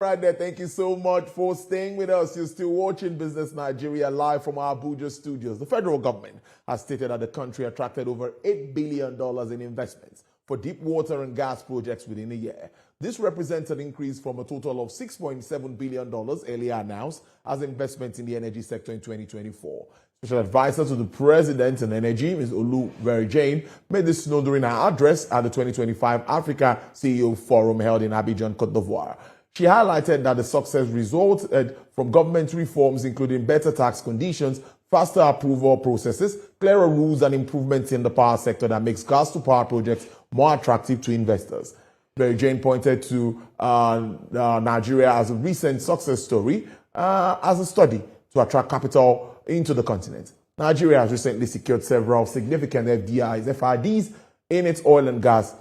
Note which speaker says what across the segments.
Speaker 1: Right there, thank you so much for staying with us. You're still watching Business Nigeria live from our Abuja studios. The federal government has stated that the country attracted over $8 billion in investments for deep water and gas projects within a year. This represents an increase from a total of $6.7 billion earlier announced as investments in the energy sector in 2024. Special advisor to the president on energy, Ms. Olu Jane, made this known during her address at the 2025 Africa CEO Forum held in Abidjan, Côte d'Ivoire. She highlighted that the success resulted from government reforms, including better tax conditions, faster approval processes, clearer rules, and improvements in the power sector that makes gas-to-power projects more attractive to investors. Mary Jane pointed to Nigeria as a recent success story as a study to attract capital into the continent. Nigeria has recently secured several significant FIDs in its oil and gas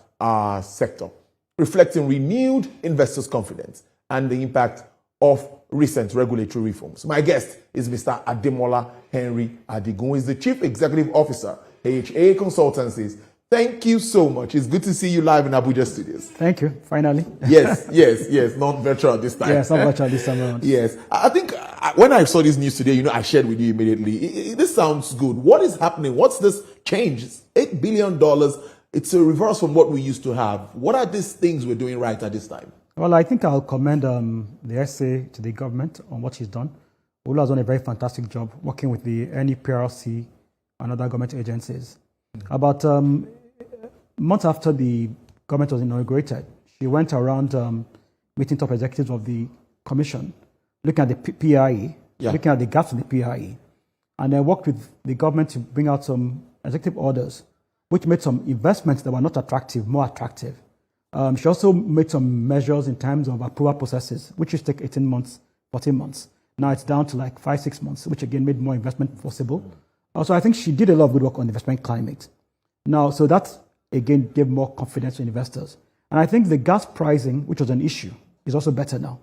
Speaker 1: sector, reflecting renewed investors' confidence and the impact of recent regulatory reforms. My guest is Mr. Ademola Henry Adigun, who is the Chief Executive Officer, AHA Consultancies. Thank you so much. It's good to see you live in Abuja studios.
Speaker 2: Thank you, finally.
Speaker 1: Yes, not virtual this time.
Speaker 2: Yes, not virtual this time around.
Speaker 1: Yes, I think when I saw this news today, I shared with you immediately. This sounds good. What is happening? What's this change? It's $8 billion. It's a reverse from what we used to have. What are these things we're doing right at this time?
Speaker 2: Well, I think I'll commend the SA to the government on what she's done. Olu has done a very fantastic job working with the NEPC and other government agencies. About months after the government was inaugurated, she went around meeting top executives of the commission, looking at the PIE, looking at the gaps in the PIE, and then worked with the government to bring out some executive orders which made some investments that were not attractive more attractive. She also made some measures in terms of approval processes, which used to take 18 months, 14 months. Now it's down to like 5-6 months, which again made more investment possible. Also, I think she did a lot of good work on investment climate. Now, so that again gave more confidence to investors. And I think the gas pricing, which was an issue, is also better now.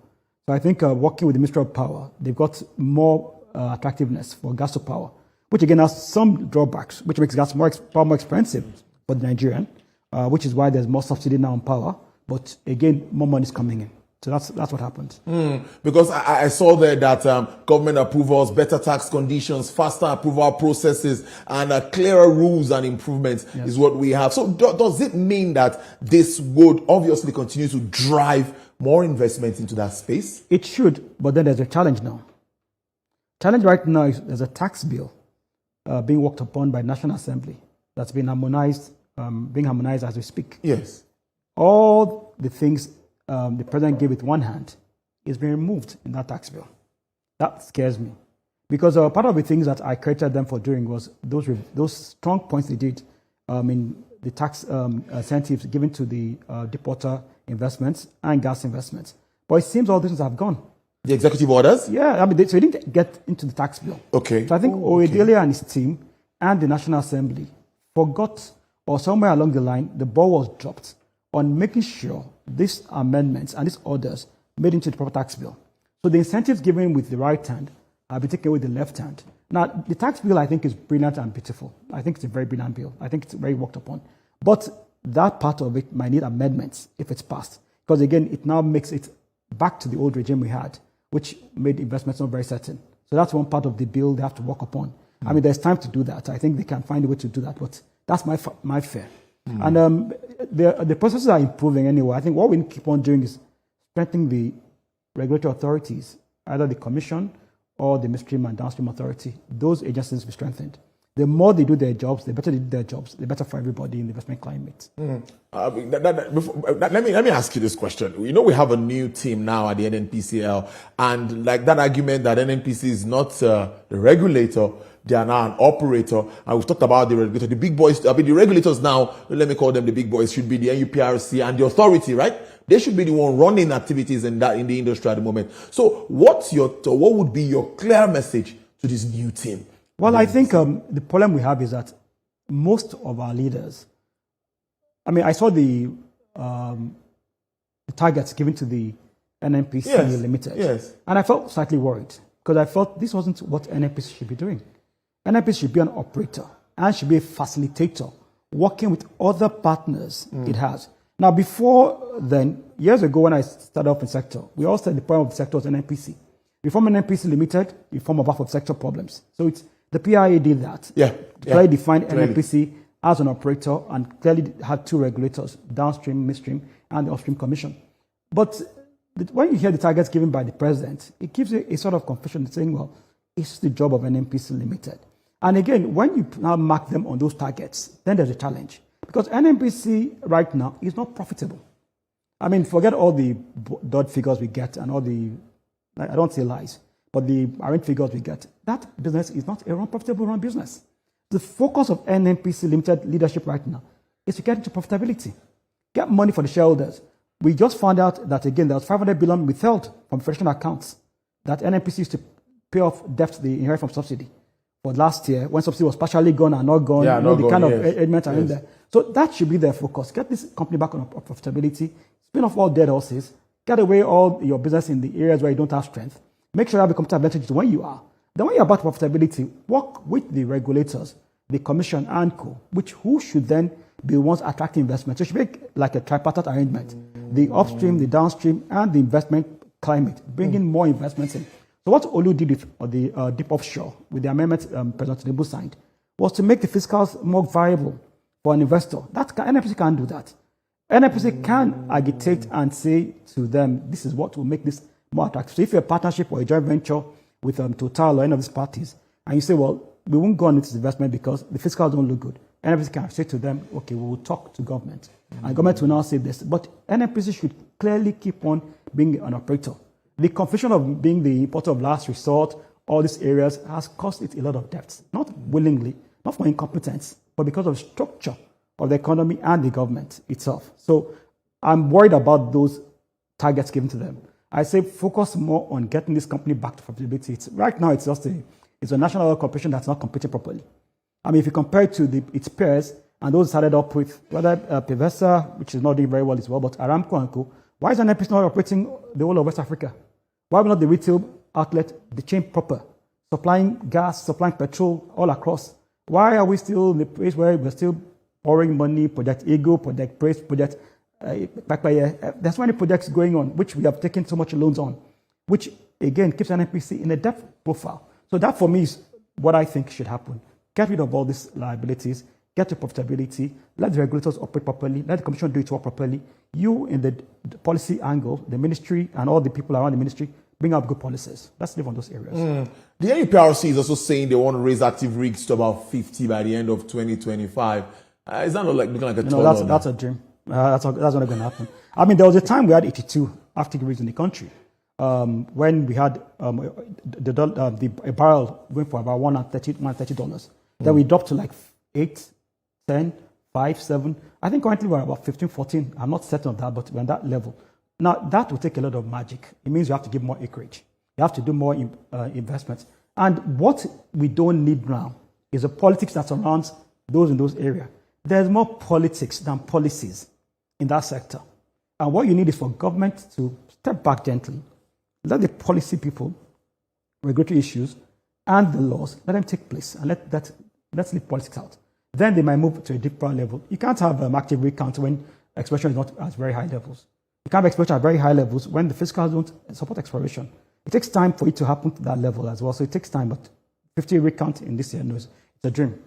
Speaker 2: So I think working with the Ministry of Power, they've got more attractiveness for gas to power, which again has some drawbacks, which makes gas more expensive for the Nigerian, which is why there's more subsidy now on power. But again, more money is coming in. So that's what happened.
Speaker 1: Because I saw there that government approvals, better tax conditions, faster approval processes, and clearer rules and improvements is what we have. So does it mean that this would obviously continue to drive more investment into that space?
Speaker 2: It should, but then there's a challenge now. Challenge right now is there's a tax bill being worked upon by National Assembly that's been harmonized, being harmonized as we speak.
Speaker 1: Yes.
Speaker 2: All the things the president gave with one hand is being removed in that tax bill. That scares me. Because part of the things that I credited them for doing was those strong points they did in the tax incentives given to the Deepwater investments and gas investments. But it seems all these things have gone.
Speaker 1: The executive orders?
Speaker 2: Yeah, so they didn't get into the tax bill.
Speaker 1: Okay.
Speaker 2: So I think Oedele and his team and the National Assembly forgot, or somewhere along the line, the ball was dropped on making sure these amendments and these orders made into the proper tax bill. So the incentives given with the right hand have been taken with the left hand. Now, the tax bill, I think, is brilliant and beautiful. I think it's a very brilliant bill. I think it's very worked upon. But that part of it might need amendments if it's passed. Because, again, it now makes it back to the old regime we had, which made investments not very certain. So that's one part of the bill they have to work upon. I mean, there's time to do that. I think they can find a way to do that. But that's my fear. And the processes are improving anyway. I think what we keep on doing is strengthening the regulatory authorities, either the Commission or the midstream and downstream authority. Those agencies will be strengthened. The more they do their jobs, the better they do their jobs, the better for everybody in the investment climate.
Speaker 1: Let me ask you this question. We have a new team now at the NNPCL, and like that argument that NNPC is not the regulator, they are now an operator, and we've talked about the regulator. The big boys, the regulators now, let me call them the big boys, should be the NUPRC and the authority, right? They should be the one running activities in the industry at the moment. So what would be your clear message to this new team?
Speaker 2: Well, I think the problem we have is that most of our leaders, I mean, I saw the targets given to the NNPC Limited.
Speaker 1: Yes.
Speaker 2: And I felt slightly worried because I felt this wasn't what NNPC should be doing. NNPC should be an operator and should be a facilitator working with other partners it has. Now, before then, years ago when I started off in sector, we all said the problem of the sector was NNPC. We formed NNPC Limited, we formed a half of sector problems. So it's the PIA did that. Clearly defined NNPC as an operator and clearly had two regulators, downstream, midstream, and the upstream commission. But when you hear the targets given by the president, it gives you a sort of confusion saying, well, it's the job of NNPC Limited. And again, when you now mark them on those targets, then there's a challenge. Because NNPC right now is not profitable. I mean, forget all the dot figures we get and all the, I don't say lies, but the arranged figures we get. That business is not a profitable run business. The focus of NNPC Limited leadership right now is to get into profitability, get money for the shareholders. We just found out that, again, there was 500 billion withheld from federal accounts that NNPC used to pay off debts they inherited from subsidy. For last year, when subsidy was partially gone and not gone, the kind of elements are in there. So that should be their focus. Get this company back on profitability, spin off all dead horses, get away all your business in the areas where you don't have strength, make sure you have a competitive advantage to when you are. Then when you're about profitability, work with the regulators, the commission and co, who should then be the ones attracting investment. So it should be like a tripartite arrangement. The upstream, the downstream, and the investment climate, bringing more investments in. So what Olu did with the deep offshore, with the amendment President Tinubu signed, was to make the fiscals more viable for an investor. NNPC can't do that. NNPC can agitate and say to them, this is what will make this more attractive. So if you're a partnership or a joint venture with Total or any of these parties, and you say, well, we won't go on with this investment because the fiscals don't look good, NNPC can say to them, okay, we will talk to government. And government will now say this. But NNPC should clearly keep on being an operator. The confusion of being the importer of last resort, all these areas, has caused it a lot of debts. Not willingly, not for incompetence, but because of structure of the economy and the government itself. So I'm worried about those targets given to them. I say focus more on getting this company back to profitability. Right now, it's a national oil corporation that's not competing properly. I mean, if you compare it to its peers, and those started up with, whether PVC, which is not doing very well as well, but Aramco and Co., why is NNPC not operating the whole of West Africa? Why not the retail outlet, the chain proper, supplying gas, supplying petrol all across? Why are we still in the place where we're still borrowing money, Project Ego, Project Praise, Project there's so many projects going on, which we have taken so much loans on, which, again, keeps NNPC in a debt profile. So that, for me, is what I think should happen. Get rid of all these liabilities, get to profitability, let the regulators operate properly, let the commission do its work properly. You, in the policy angle, the ministry and all the people around the ministry, bring up good policies. Let's live on those areas.
Speaker 1: The NNPC is also saying they want to raise active rigs to about 50 by the end of 2025. Is that not looking like a tall order?
Speaker 2: That's a dream. That's not going to happen. I mean, there was a time we had 82 active rigs in the country when we had a barrel going for about $130. Then we dropped to like 8, 10, 5, 7. I think currently we're about 15, 14. I'm not certain of that, but we're on that level. Now, that will take a lot of magic. It means you have to give more acreage. You have to do more investments. And what we don't need now is a politics that surrounds those in those areas. There's more politics than policies in that sector. And what you need is for government to step back gently, let the policy people, regulatory issues, and the laws, let them take place, and let's leave politics out. Then they might move to a deeper level. You can't have active rig count when exploration is not at very high levels. You can't have exploration at very high levels when the fiscals don't support exploration. It takes time for it to happen to that level as well. So it takes time, but 50 rig count in this year, no, it's a dream.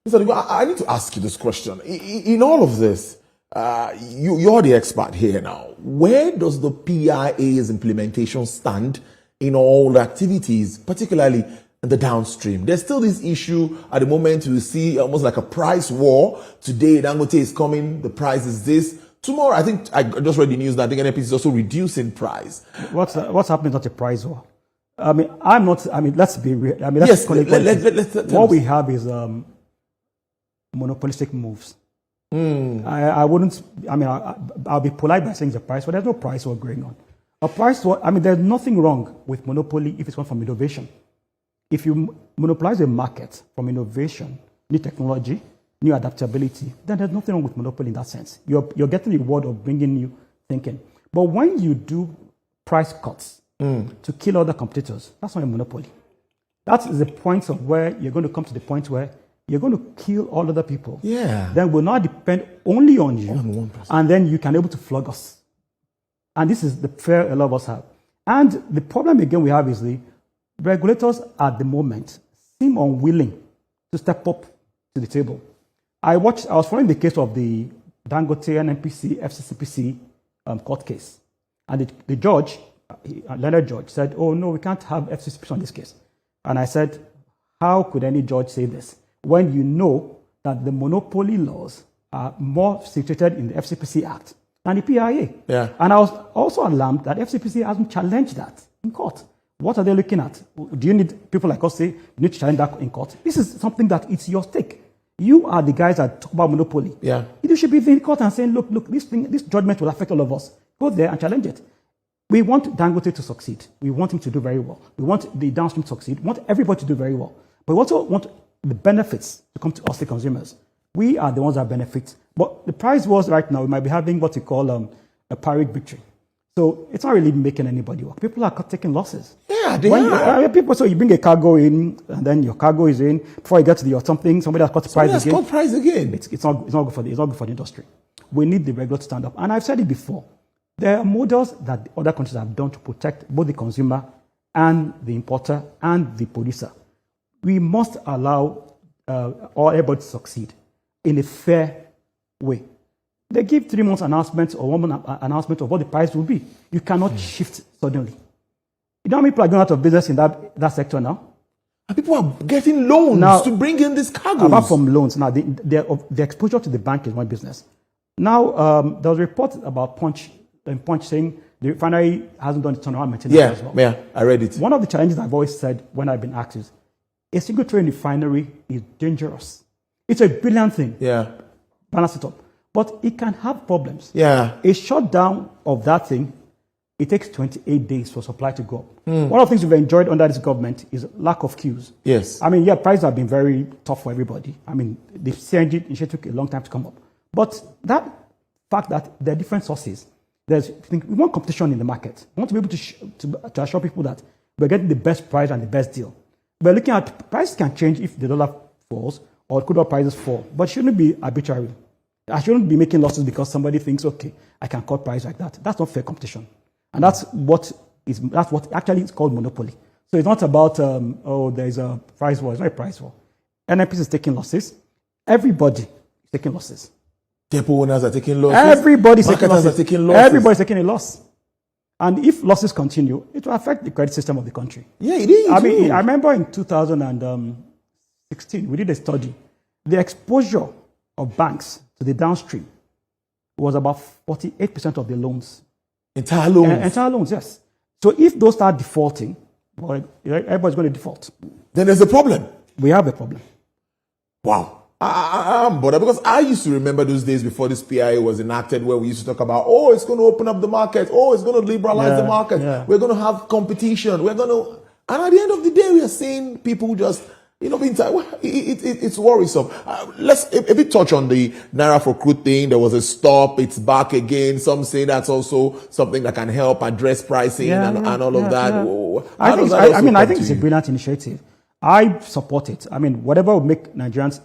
Speaker 1: Mr. I need to ask you this question. In all of this, you're the expert here now. Where does the PIA's implementation stand in all the activities, particularly in the downstream? There's still this issue at the moment. We see almost like a price war. Today, Dangote is coming. The price is this. Tomorrow, I think I just read the news that I think NNPC is also reducing price.
Speaker 2: What's happening is not a price war. I mean, let's be real. I mean, what we have is monopolistic moves. I wouldn't, I'll be polite by saying it's a price war. There's no price war going on. A price war, there's nothing wrong with monopoly if it's one from innovation. If you monopolize a market from innovation, new technology, new adaptability, then there's nothing wrong with monopoly in that sense. You're getting the reward of bringing new thinking. But when you do price cuts to kill other competitors, that's not a monopoly. That is the point of where you're going to come to the point where you're going to kill all other people.
Speaker 1: Yeah.
Speaker 2: Then we'll not depend only on you.
Speaker 1: On one person.
Speaker 2: And then you can be able to flog us. And this is the fear a lot of us have. And the problem again we have is the regulators at the moment seem unwilling to step up to the table. I was following the case of the Dangote NNPC FCCPC court case. And the judge, a learned judge, said, oh no, we can't have FCCPC on this case. And I said, how could any judge say this when you know that the monopoly laws are more situated in the FCPC Act than the PIA?
Speaker 1: Yeah.
Speaker 2: And I was also alarmed that FCPC hasn't challenged that in court. What are they looking at? Do you need people like us say, you need to challenge that in court? This is something that it's your stake. You are the guys that talk about monopoly.
Speaker 1: Yeah.
Speaker 2: You should be in court and saying, look, this judgment will affect all of us. Go there and challenge it. We want Dangote to succeed. We want him to do very well. We want the downstream to succeed. We want everybody to do very well. But we also want the benefits to come to us, the consumers. We are the ones that benefit. But the price was right now, we might be having what you call a Pyrrhic victory. So it's not really making anybody work. People are taking losses.
Speaker 1: Yeah, they are.
Speaker 2: People, so you bring a cargo in, and then your cargo is in. Before you get to the or something, somebody has cut the price again.
Speaker 1: Price again.
Speaker 2: It's not good for the industry. We need the regulator to stand up. And I've said it before. There are models that other countries have done to protect both the consumer and the importer and the producer. We must allow everybody to succeed in a fair way. They give 3 months announcements or 1 month announcement of what the price will be. You cannot shift suddenly. You know how many people are going out of business in that sector now?
Speaker 1: And people are getting loans now, to bring in this cargo.
Speaker 2: Apart from loans, now the exposure to the bank is one business. Now, there was a report about Punch saying the refinery hasn't done its turnaround maintenance as well.
Speaker 1: Yeah, I read it.
Speaker 2: One of the challenges I've always said when I've been asked is, a single train refinery is dangerous. It's a brilliant thing.
Speaker 1: Yeah.
Speaker 2: Balance it up. But it can have problems.
Speaker 1: Yeah.
Speaker 2: A shutdown of that thing, it takes 28 days for supply to go up. One of the things we've enjoyed under this government is lack of queues.
Speaker 1: Yes.
Speaker 2: I mean, yeah, prices have been very tough for everybody. I mean, the CNG initially took a long time to come up. But that fact that there are different sources, we want competition in the market. We want to be able to assure people that we're getting the best price and the best deal. We're looking at prices can change if the dollar falls or crude oil prices fall, but it shouldn't be arbitrary. I shouldn't be making losses because somebody thinks, okay, I can cut price like that. That's not fair competition. And that's what actually is called monopoly. So it's not about, there's a price war. It's not a price war. NNPC is taking losses. Everybody is taking losses.
Speaker 1: Depot owners are taking losses.
Speaker 2: Everybody's taking losses.
Speaker 1: Are taking losses.
Speaker 2: Everybody's taking a loss. And if losses continue, it will affect the credit system of the country.
Speaker 1: Yeah, it is.
Speaker 2: I remember in 2016, we did a study. The exposure of banks to the downstream was about 48% of the loans.
Speaker 1: Entire loans?
Speaker 2: Entire loans, yes. So if those start defaulting, well, everybody's going to default.
Speaker 1: Then there's a problem.
Speaker 2: We have a problem.
Speaker 1: Wow. I'm bothered because I used to remember those days before this PIA was enacted where we used to talk about, it's going to open up the market. It's going to liberalize the market. Yeah. We're going to have competition. And at the end of the day, we are seeing people just, being tired. It's worrisome. Let's a bit touch on the Naira for crude thing. There was a stop. It's back again. Some say that's also something that can help address pricing and all of that. Yeah.
Speaker 2: I think it's a brilliant initiative. I support it. I mean, whatever will make Nigerians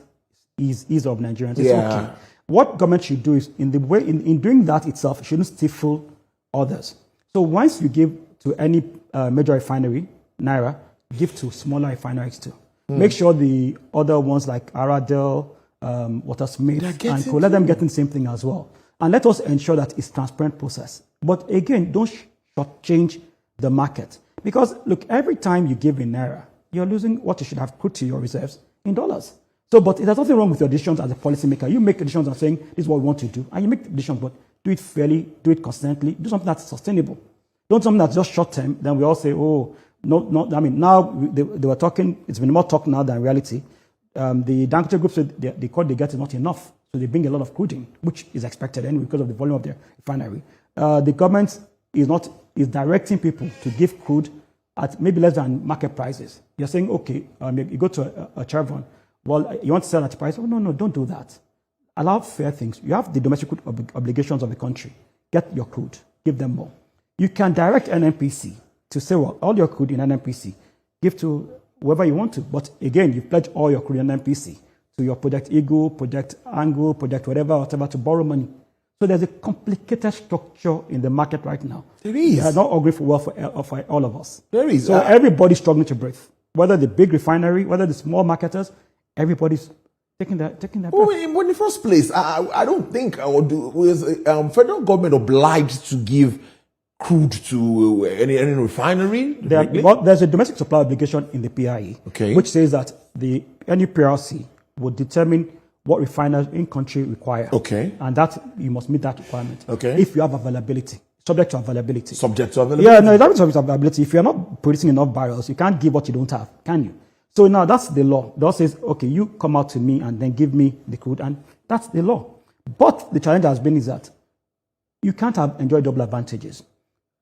Speaker 2: ease of Nigerians, it's okay. What government should do is, in doing that itself, it shouldn't stifle others. So once you give to any major refinery, Naira, give to smaller refineries too. Make sure the other ones like Aradel, Watersmith, and let them get in the same thing as well. And let us ensure that it's a transparent process. But again, don't shortchange the market. Because look, every time you give in Naira, you're losing what you should have put to your reserves in dollars. So, but there's nothing wrong with your decisions as a policymaker. You make decisions and saying, this is what we want to do. And you make decisions, but do it fairly, do it consistently, do something that's sustainable. Don't something that's just short term. Then we all say, no. I mean, now they were talking, it's been more talk now than reality. The Dangote group said the quote they get is not enough. So they bring a lot of crude in, which is expected anyway because of the volume of their refinery. The government is directing people to give crude at maybe less than market prices. You're saying, okay, you go to a Chevron. Well, you want to sell at a price? Oh, no, don't do that. Allow fair things. You have the domestic obligations of the country. Get your crude. Give them more. You can direct NNPC to say, well, all your crude in NNPC, give to whoever you want to. But again, you pledge all your crude in NNPC to your Project Eagle, Project Angle, Project whatever to borrow money. So there's a complicated structure in the market right now.
Speaker 1: There is.
Speaker 2: It's not all great for well for all of us.
Speaker 1: There is.
Speaker 2: So everybody's struggling to breathe. Whether the big refinery, whether the small marketers, everybody's taking their breath.
Speaker 1: Well, in the first place, I don't think was federal government obliged to give crude to any refinery?
Speaker 2: There's a domestic supply obligation in the PIE, which says that the NUPRC would determine what refiners in country require. And that you must meet that requirement. If you have availability, subject to availability.
Speaker 1: Subject to availability?
Speaker 2: Yeah, no, it's not subject to availability. If you're not producing enough barrels, you can't give what you don't have, can you? So now that's the law. The law says, okay, you come out to me and then give me the crude, and that's the law. But the challenge has been is that you can't enjoy double advantages.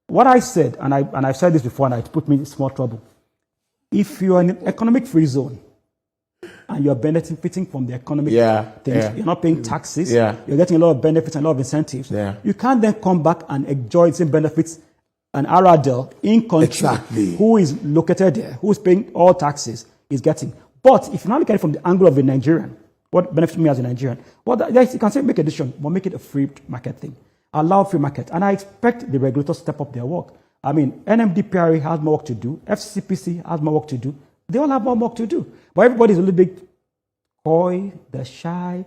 Speaker 2: What I said, and I've said this before, and it put me in small trouble. If you're in an economic free zone and you're benefiting from the economic things, you're not paying taxes, you're getting a lot of benefits and a lot of incentives, you can't then come back and enjoy the same benefits an Aradel in country who is located there, who is paying all taxes, is getting. But if you now look at it from the angle of a Nigerian, what benefits me as a Nigerian? Well, you can say make a decision, but make it a free market thing. Allow free market. And I expect the regulators to step up their work. I mean, NMDPRA has more work to do. FCCPC has more work to do. They all have more work to do. But everybody's a little bit coy, they're shy,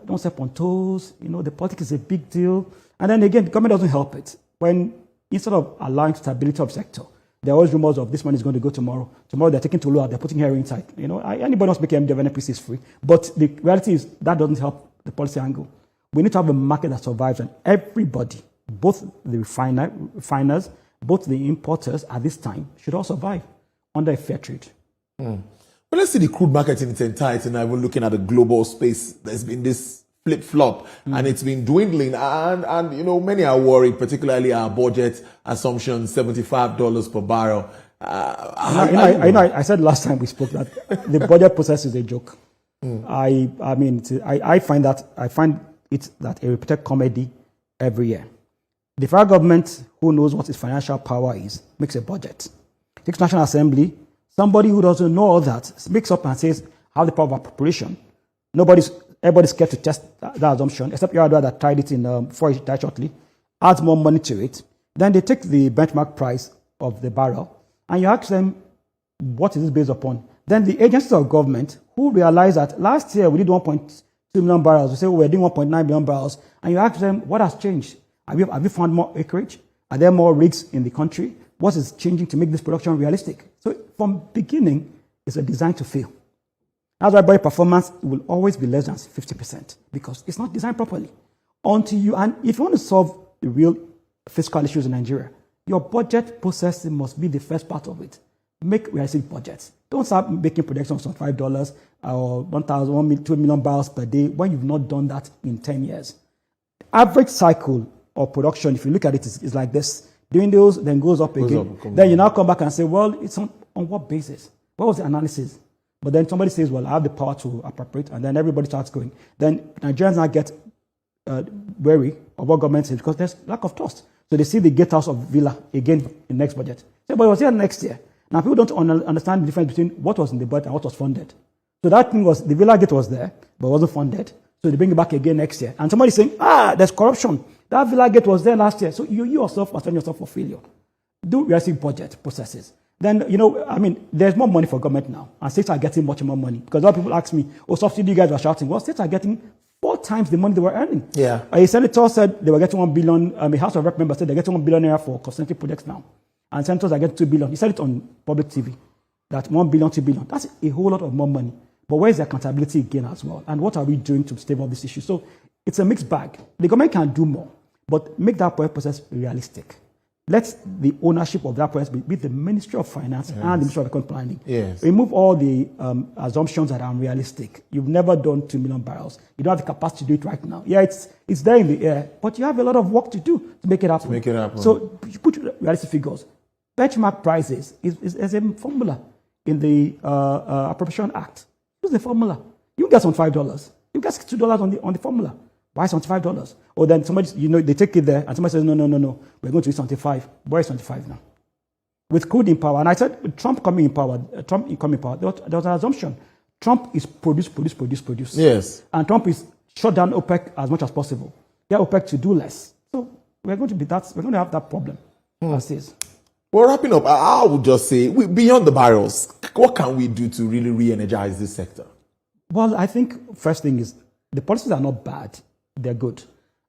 Speaker 2: don't step on toes. You know, the politics is a big deal. And then again, the government doesn't help it. When instead of allowing stability of sector, there are always rumors of this money is going to go tomorrow. Tomorrow they're taking Tulu out, they're putting here inside. You know, anybody wants to make MD of NNPC is free. But the reality is that doesn't help the policy angle. We need to have a market that survives, and everybody, both the refiners, both the importers at this time, should all survive under a fair trade.
Speaker 1: But let's see the crude market in its entirety now. We're looking at the global space. There's been this flip-flop, and it's been dwindling. And you know, many are worried, particularly our budget assumption, $75 per barrel.
Speaker 2: I said last time we spoke that the budget process is a joke. I find it that a repeated comedy every year. The federal government, who knows what its financial power is, makes a budget. Takes National Assembly, somebody who doesn't know all that, speaks up and says, have the power of appropriation. Everybody's scared to test that assumption, except Yar'Adua that tried it before he died shortly, adds more money to it. Then they take the benchmark price of the barrel, and you ask them, what is this based upon? Then the agencies of government, who realize that last year we did 1.2 million barrels, we say we're doing 1.9 million barrels, and you ask them, what has changed? Have you found more acreage? Are there more rigs in the country? What is changing to make this production realistic? So from beginning, it's a design to fail. That's why budget performance will always be less than 50% because it's not designed properly. And if you want to solve the real fiscal issues in Nigeria, your budget processing must be the first part of it. Make realistic budgets. Don't start making projections on $5 or 1,000, 2 million barrels per day when you've not done that in 10 years. Average cycle of production, if you look at it, is like this. Doing those, then goes up again. Then you now come back and say, well, it's on what basis? What was the analysis? But then somebody says, well, I have the power to appropriate, and then everybody starts going. Then Nigerians now get wary of what government says because there's lack of trust. So they see the gatehouse of Villa again in next budget. Say, but it was here next year. Now people don't understand the difference between what was in the budget and what was funded. So that thing was, the Villa gate was there, but wasn't funded. So they bring it back again next year. And somebody's saying, there's corruption. That Villa gate was there last year. So you yourself must stand yourself for failure. Do realistic budget processes. Then, there's more money for government now. And states are getting much more money. Because a lot of people ask me, subsidy guys were shouting. Well, states are getting 4 times the money they were earning.
Speaker 1: Yeah.
Speaker 2: A senator said they were getting 1 billion. A House of Rep member said they're getting 1 billion for cosmetic projects now. And senators are getting 2 billion. He said it on public TV. That 1 billion, 2 billion. That's a whole lot of more money. But where's the accountability again as well? And what are we doing to stave off this issue? So it's a mixed bag. The government can do more, but make that process realistic. Let the ownership of that process be the Ministry of Finance and the Ministry of Economic Planning.
Speaker 1: Yes.
Speaker 2: Remove all the assumptions that are unrealistic. You've never done 2 million barrels. You don't have the capacity to do it right now. Yeah, it's there in the air, but you have a lot of work to do to make it happen. So you put realistic figures. Benchmark prices is a formula in the Appropriation Act. Use the formula. You get on $5. You get $2 on the formula. Why $75? Or then somebody, they take it there and somebody says, no, we're going to use 75. Why is 25 now? With crude in power, and I said, Trump coming in power, there was an assumption Trump is produce.
Speaker 1: Yes.
Speaker 2: And Trump is shut down OPEC as much as possible. Get OPEC to do less. So we're going to have that problem as is.
Speaker 1: Well, wrapping up, I would just say, beyond the barrels, what can we do to really re-energize this sector?
Speaker 2: Well, I think first thing is the policies are not bad. They're good.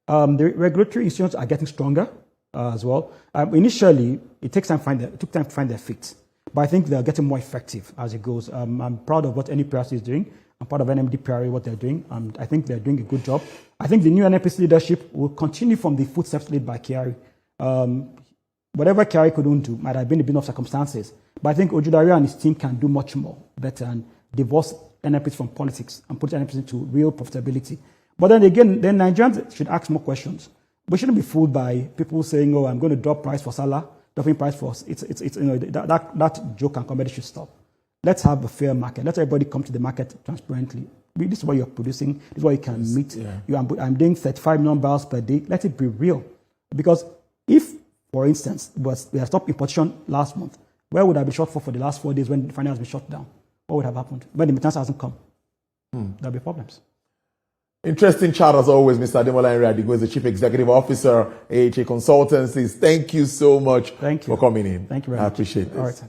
Speaker 2: The regulatory institutions are getting stronger as well. Initially, it took time to find their feet. But I think they're getting more effective as it goes. I'm proud of what NNPC is doing. I'm proud of NMDPRA, what they're doing. I think they're doing a good job. I think the new NNPC leadership will continue from the footsteps laid by Kyari. Whatever Kyari couldn't do might have been a bit of circumstances. But I think Ojudari and his team can do much more better and divorce NNPC from politics and put NNPC into real profitability. But then again, Nigerians should ask more questions. We shouldn't be fooled by people saying, "Oh, I'm going to drop price for Salah, dropping price for that joke and comedy should stop." Let's have a fair market. Let everybody come to the market transparently. This is what you're producing. This is what you can meet. Yeah. I'm doing 35 million barrels per day. Let it be real. Because if, for instance, we had stopped importation last month, where would I be short for the last 4 days when the refinery has been shut down? What would have happened? When the maintenance hasn't come, there'll be problems.
Speaker 1: Interesting chat as always, Mr. Ademola Henry is the Chief Executive Officer, AHA Consultancies. Thank you so much for coming in.
Speaker 2: Thank you very much.
Speaker 1: I appreciate this.
Speaker 2: All right.